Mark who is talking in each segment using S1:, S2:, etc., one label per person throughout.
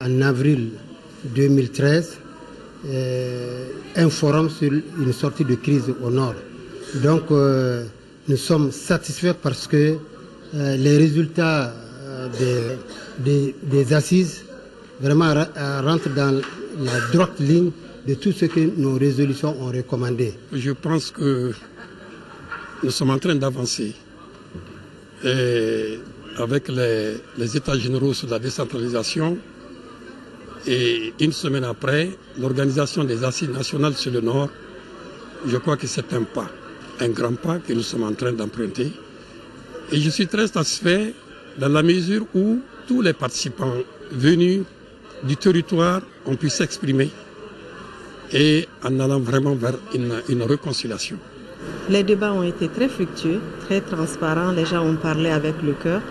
S1: En avril 2013, un forum sur une sortie de crise au nord. Donc nous sommes satisfaits parce que les résultats des assises vraiment rentrent dans la droite ligne de tout ce que nos résolutions ont recommandé.
S2: Je pense que nous sommes en train d'avancer avec les états généraux sur la décentralisation. Et une semaine après, l'organisation des assises nationales sur le Nord, je crois que c'est un grand pas que nous sommes en train d'emprunter. Et je suis très satisfait dans la mesure où tous les participants venus du territoire ont pu s'exprimer et en allant vraiment vers une réconciliation.
S3: Les débats ont été très fructueux, très transparents, les gens ont parlé avec le cœur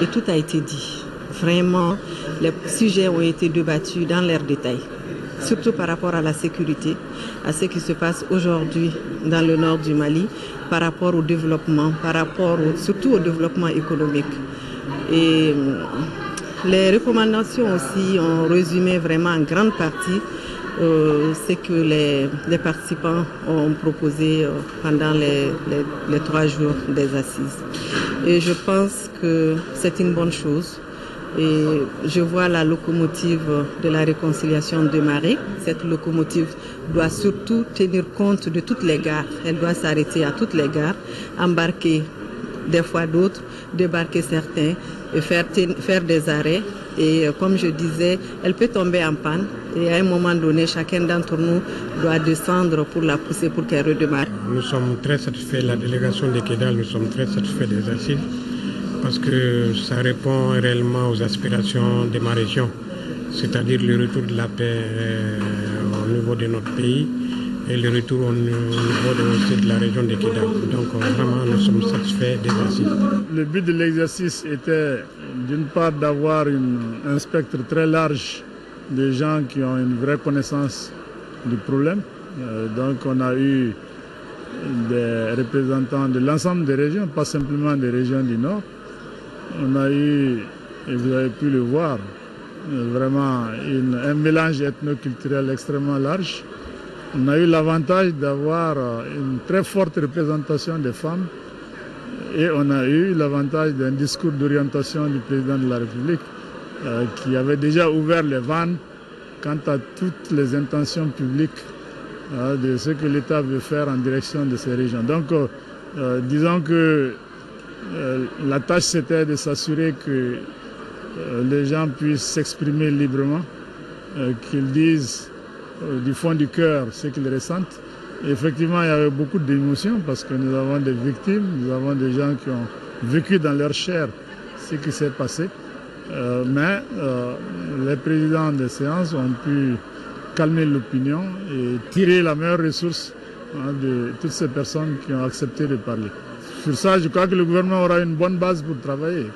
S3: et tout a été dit. Vraiment, les sujets ont été débattus dans leurs détails, surtout par rapport à la sécurité, à ce qui se passe aujourd'hui dans le nord du Mali, par rapport au développement, surtout au développement économique. Et les recommandations aussi ont résumé vraiment en grande partie ce que les participants ont proposé pendant les 3 jours des assises. Et je pense que c'est une bonne chose. Et je vois la locomotive de la réconciliation démarrer. Cette locomotive doit surtout tenir compte de toutes les gares. Elle doit s'arrêter à toutes les gares, embarquer des fois d'autres, débarquer certains, et faire des arrêts. Et comme je disais, elle peut tomber en panne. Et à un moment donné, chacun d'entre nous doit descendre pour la pousser pour qu'elle redémarre.
S4: Nous sommes très satisfaits, la délégation de Kidal, nous sommes très satisfaits des assises, parce que ça répond réellement aux aspirations de ma région, c'est-à-dire le retour de la paix au niveau de notre pays et le retour au niveau de la région de Kidal. Donc vraiment, nous sommes satisfaits des assises.
S5: Le but de l'exercice était d'une part d'avoir un spectre très large de gens qui ont une vraie connaissance du problème. Donc on a eu des représentants de l'ensemble des régions, pas simplement des régions du Nord. On a eu, et vous avez pu le voir, vraiment un mélange ethno-culturel extrêmement large. On a eu l'avantage d'avoir une très forte représentation des femmes et on a eu l'avantage d'un discours d'orientation du président de la République qui avait déjà ouvert les vannes quant à toutes les intentions publiques de ce que l'État veut faire en direction de ces régions. Donc, disons que la tâche, c'était de s'assurer que les gens puissent s'exprimer librement, qu'ils disent du fond du cœur ce qu'ils ressentent. Et effectivement, il y avait beaucoup d'émotions parce que nous avons des victimes, nous avons des gens qui ont vécu dans leur chair ce qui s'est passé. Mais les présidents des séances ont pu calmer l'opinion et tirer la meilleure ressource de toutes ces personnes qui ont accepté de parler. Sur ça, je crois que le gouvernement aura une bonne base pour travailler.